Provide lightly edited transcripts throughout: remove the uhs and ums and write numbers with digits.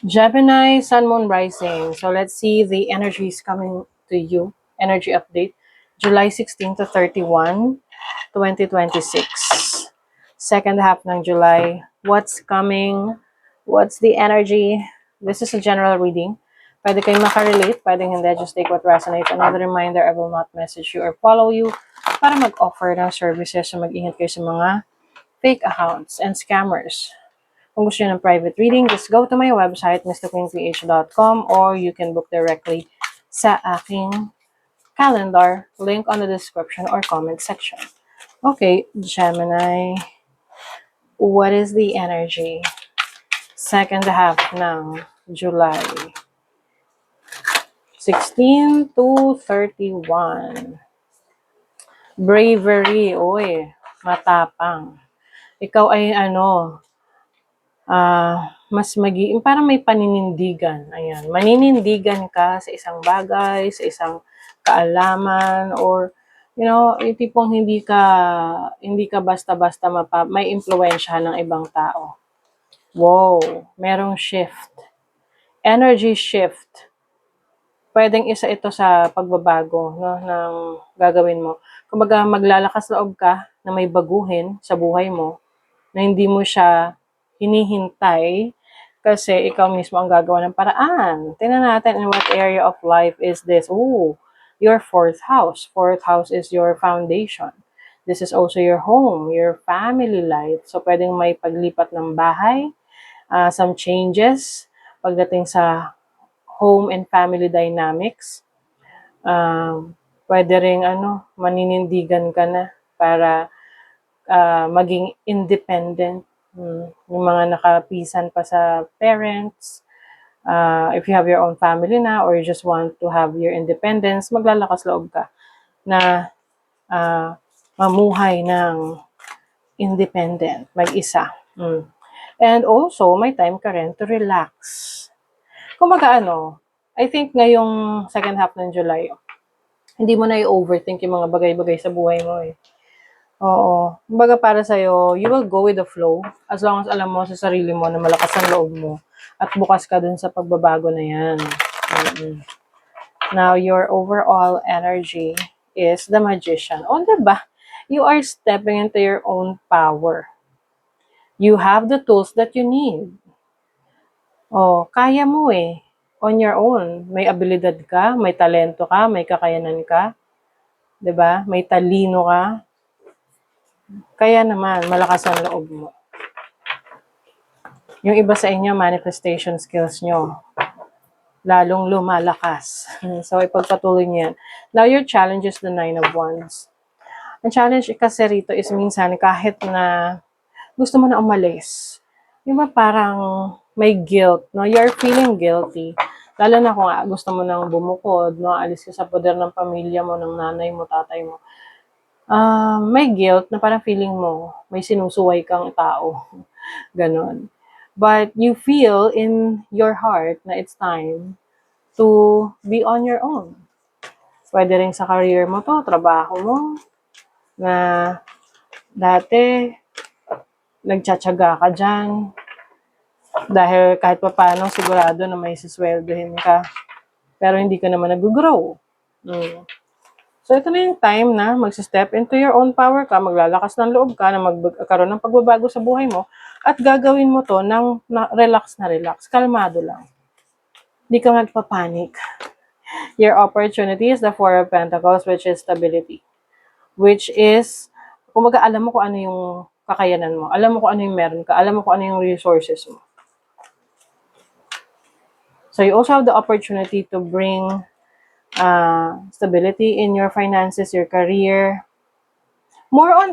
Gemini, Sun, Moon, Rising. So let's see the energies coming to you. Energy update. July 16 to 31, 2026. Second half ng July. What's coming? What's the energy? This is a general reading. Pwede kayo makarelate, pwedeng hindi. Just take what resonates. Another reminder, I will not message you or follow you para mag-offer ng services. So mag-ingat kayo sa mga fake accounts and scammers. Kung gusto nyo ng private reading, just go to my website, mrqueenph.com, or you can book directly sa aking calendar, link on the description or comment section. Okay, Gemini, what is the energy? Second half ng July. 16 to 31. Bravery, oy, matapang. Ikaw ay mas parang may paninindigan. Ayan, maninindigan ka sa isang bagay, sa isang kaalaman, or yung tipong hindi ka basta-basta may impluwensyahan ng ibang tao. Wow, merong shift. Energy shift. Pwedeng isa ito sa pagbabago, no, ng gagawin mo. Kumbaga, maglalakas loob ka na may baguhin sa buhay mo, na hindi mo siya hinihintay kasi ikaw mismo ang gagawa ng paraan. Tingnan natin, in what area of life is this? Ooh, your fourth house. Fourth house is your foundation. This is also your home, your family life. So, pwedeng may paglipat ng bahay, some changes pagdating sa home and family dynamics. Pwede ring maninindigan ka na para maging independent. Yung mga nakapisan pa sa parents, if you have your own family na or you just want to have your independence, maglalakas loob ka na mamuhay ng independent, mag-isa. And also, may time ka rin to relax. Kumaga I think ngayong second half ng July, hindi mo na i-overthink yung mga bagay-bagay sa buhay mo eh. Oo. Kumbaga para sa'yo, you will go with the flow as long as alam mo sa sarili mo na malakas ang loob mo at bukas ka dun sa pagbabago na yan. Now, your overall energy is the Magician. O, diba? You are stepping into your own power. You have the tools that you need. Oh, kaya mo eh. On your own. May abilidad ka, may talento ka, may kakayanan ka. Diba? May talino ka. Kaya naman, malakas ang loob mo. Yung iba sa inyo, manifestation skills nyo, lalong lumalakas. So, ipagpatuloy niyo yan. Now, your challenge is the 9 of Wands. Ang challenge kasi rito is minsan kahit na gusto mo na umalis, yung ba parang may guilt, no? You're feeling guilty. Lalo na kung gusto mo nang bumukod, no? Alis ka sa poder ng pamilya mo, ng nanay mo, tatay mo. May guilt na parang feeling mo, may sinusuway kang tao. Ganon. But you feel in your heart na it's time to be on your own. Pwede rin sa career mo to, trabaho mo, na dati, nagtsatsaga ka dyan, dahil kahit pa paano, sigurado na may sisweldohin ka, pero hindi ka naman nag-grow. So, ito na yung time na mag-step into your own power ka, maglalakas ng loob ka, na magkaroon ng pagbabago sa buhay mo, at gagawin mo to ng relax, kalmado lang. Hindi ka magpapanik. Your opportunity is the Four of Pentacles, which is stability. Which is, kumbaga alam mo kung ano yung kakayanan mo, alam mo kung ano yung meron ka, alam mo kung ano yung resources mo. So, you also have the opportunity to bring stability in your finances, your career. More on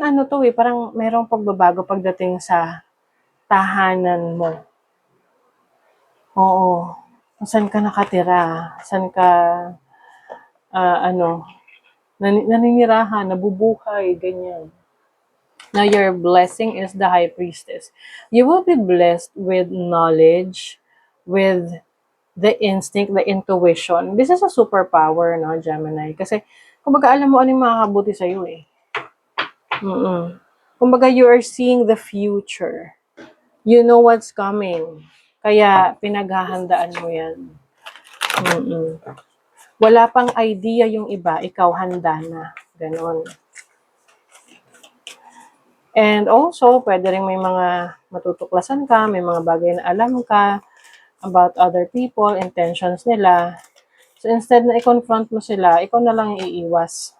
parang merong pagbabago pagdating sa tahanan mo. Oo. Saan ka nakatira? Saan ka, naninirahan, nabubuhay, ganyan. Now, your blessing is the High Priestess. You will be blessed with knowledge, with the instinct, the intuition. This is a superpower, no, Gemini? Kasi, kumbaga, alam mo ano yung makakabuti sa'yo eh. Kumbaga, you are seeing the future. You know what's coming. Kaya pinaghahandaan mo yan. Mm-mm. Wala pang idea yung iba, ikaw handa na. Ganon. And also, pwede rin may mga matutuklasan ka, may mga bagay na alam ka about other people, intentions nila. So, instead na i-confront mo sila, ikaw na lang iiwas.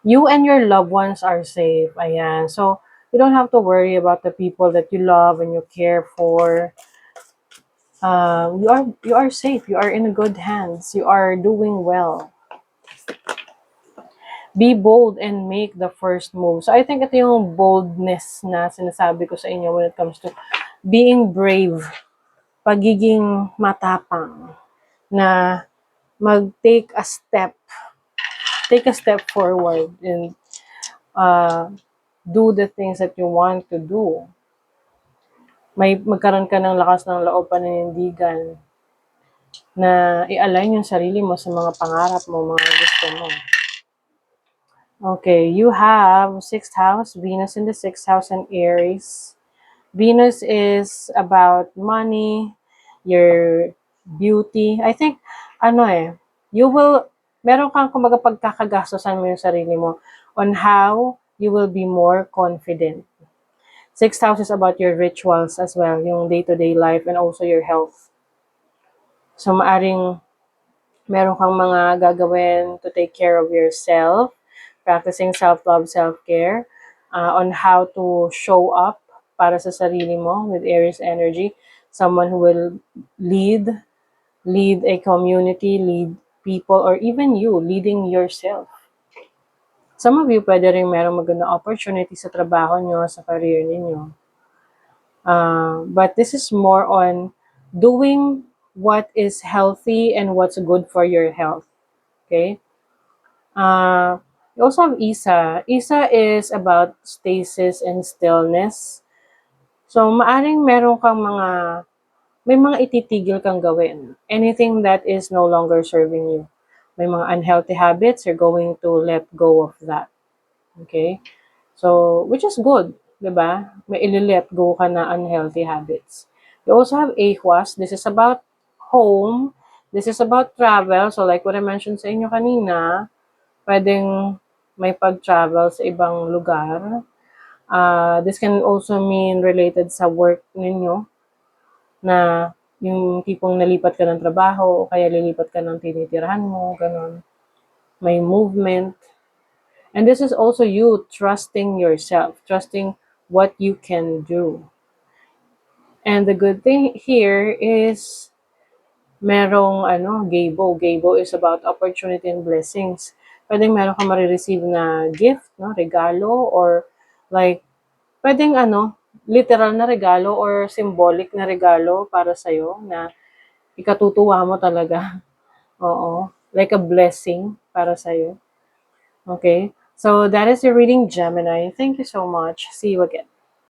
You and your loved ones are safe. Ayan. So, you don't have to worry about the people that you love and you care for. You are safe. You are in good hands. You are doing well. Be bold and make the first move. So I think ito yung boldness na sinasabi ko sa inyo when it comes to being brave, pagiging matapang, na mag-take a step forward and do the things that you want to do. Magkaroon ka ng lakas ng loob, paninindigan, na i-align yung sarili mo sa mga pangarap mo, mga gusto mo. Okay, you have 6th house, Venus in the 6th house and Aries. Venus is about money, your beauty. I think, meron kang kumbaga pagkakagastosan mo yung sarili mo on how you will be more confident. 6th house is about your rituals as well, yung day-to-day life and also your health. So, maaring meron kang mga gagawin to take care of yourself, practicing self-love, self-care, on how to show up para sa sarili mo with Aries energy. Someone who will lead a community, lead people, or even you, leading yourself. Some of you, pwede rin merong magandang opportunity sa trabaho nyo, sa career ninyo. But this is more on doing what is healthy and what's good for your health. Okay? You also have Isa. Isa is about stasis and stillness. So, maaring may mga ititigil kang gawin. Anything that is no longer serving you. May mga unhealthy habits, you're going to let go of that. Okay? So, which is good, diba? May ili-let go ka na unhealthy habits. You also have Aquas. This is about home. This is about travel. So, like what I mentioned sa inyo kanina, pwedeng may pag-travel sa ibang lugar. This can also mean related sa work ninyo, na yung tipong nalipat ka ng trabaho o kaya lilipat ka ng tinitirahan mo, ganun. May movement. And this is also you trusting yourself, trusting what you can do. And the good thing here is merong gabo. Gabo is about opportunity and blessings. Pwedeng meron kang marireceive na gift, no, regalo, or like pwedeng literal na regalo or symbolic na regalo para sa'yo na ikatutuwa mo talaga. Oo. Like a blessing para sa'yo. Okay? So, that is your reading, Gemini. Thank you so much. See you again.